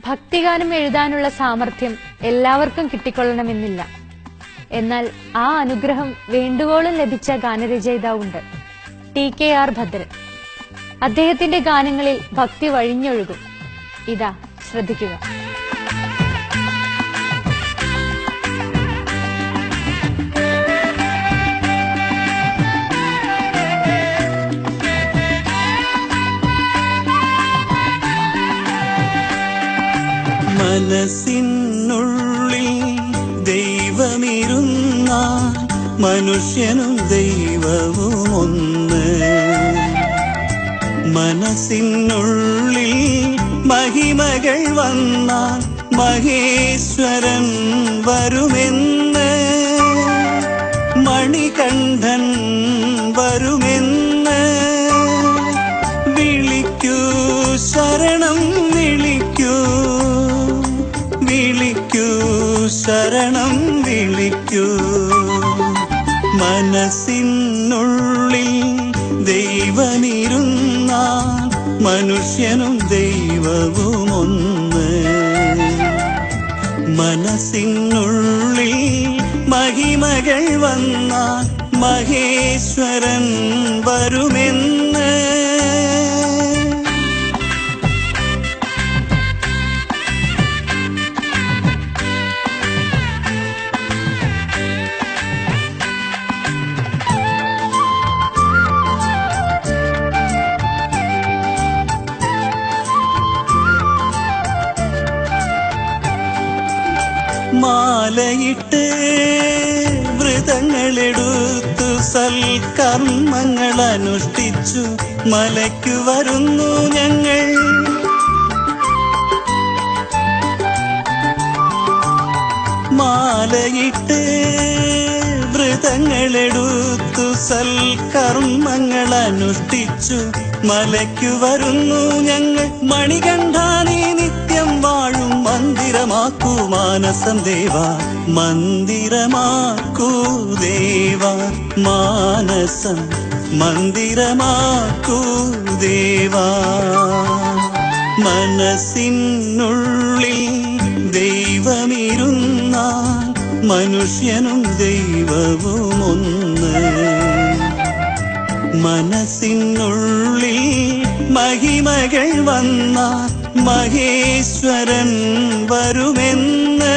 ഭക്തിഗാനം എഴുതാനുള്ള സാമർഥ്യം എല്ലാവർക്കും കിട്ടിക്കൊള്ളണമെന്നില്ല. എന്നാൽ ആ അനുഗ്രഹം വേണ്ടുവോളം ലഭിച്ച ഗാനരചയിതാവുണ്ട്, TKR ഭദ്രൻ. അദ്ദേഹത്തിന്റെ ഗാനങ്ങളിൽ ഭക്തി വഴിഞ്ഞൊഴുകും. ഇതാ ശ്രദ്ധിക്കുക. മനസ്സിനുള്ളിൽ ദൈവമിരുന്ന മനുഷ്യനും ദൈവവും ഒന്ന്. മനസ്സിനുള്ളിൽ മഹിമകൾ വന്നാൽ മഹേശ്വരൻ വരുമെന്ന്, മണികണ്ഠൻ വരുമെന്ന്. വിളിക്കൂ ശരണം വിളിക്കൂ, വിളിക്കൂ ശരണം വിളിക്കൂ. മനസ്സിനുള്ളിൽ ദൈവമിരുന്നാൽ മനുഷ്യനും ദൈവവും ഒന്ന്. മനസ്സിനുള്ളിൽ മഹിമകൾ വന്നാൽ മഹേശ്വരൻ വരുമെന്ന്. മാലയിട്ട് വ്രതങ്ങളെടുത്തു സൽക്കർമ്മങ്ങൾ അനുഷ്ഠിച്ചു മലയ്ക്കു വരുന്നു ഞങ്ങൾ. മാലയിട്ട് വ്രതങ്ങളെടുത്തു സൽക്കർമ്മങ്ങൾ അനുഷ്ഠിച്ചു മലയ്ക്കു വരുന്നു ഞങ്ങൾ. മണികണ്ഠാനീ നിത്യം വാഴും മന്ദിരമാക്കൂ മാനസം ദേവ, മന്ദിരമാക്കൂ ദേവ മാനസം, മന്ദിരമാക്കൂ ദേവ. മനസ്സിനുള്ളിൽ ദൈവമിരുന്നാൽ മനുഷ്യനും ദൈവവും ഒന്ന്. മനസ്സിനുള്ളിൽ മഹിമകൾ വന്നാൽ മഹേശ്വരൻ വരുമെന്ന്.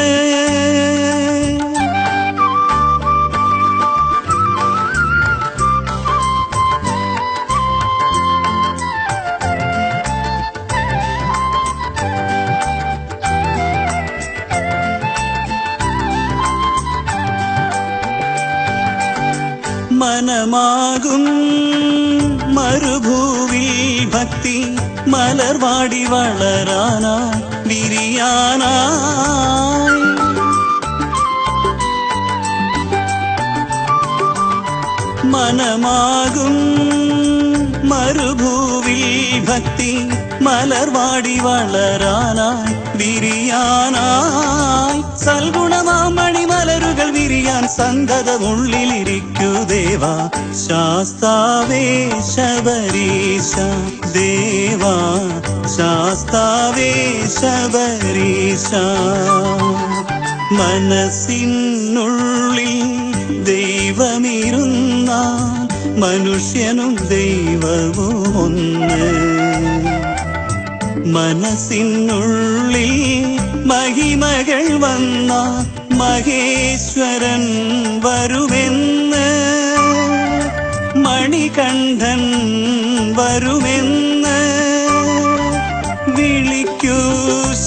മനമാകും മരുഭൂവിൽ ഭക്തി മലർവാടി വളരാനായി വിരിയാനായി. മനമാകും മരുഭൂവിൽ ഭക്തി മലർവാടി വളരാനായി വിരിയാനായി. സൽഗുണമാം മണിമലരുകൾ വിരിയാൻ സന്തതമുള്ളിലിരിക്കൂ ദേവ, ശാസ്താവേ ശബരീശ ദേവ, ശാസ്താവേ ശബരീശ. മനസ്സിനുള്ളിൽ ദൈവമിരുന്നാൽ മനുഷ്യനും ദൈവവും ഒന്ന്. മനസ്സിനുള്ളിൽ മഹിമകൾ വന്നാൽ മഹേശ്വരൻ വരുമെന്ന്, മണികണ്ഠൻ വരുമെന്ന്. വിളിക്കൂ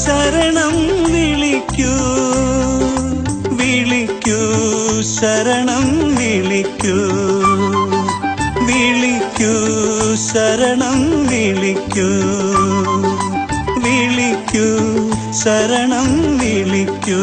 ശരണം വിളിക്കൂ, വിളിക്കൂ ശരണം വിളിക്കൂ, വിളിക്കൂ ശരണം വിളിക്കൂ, വിളിക്കൂ ശരണം വിളിക്കൂ.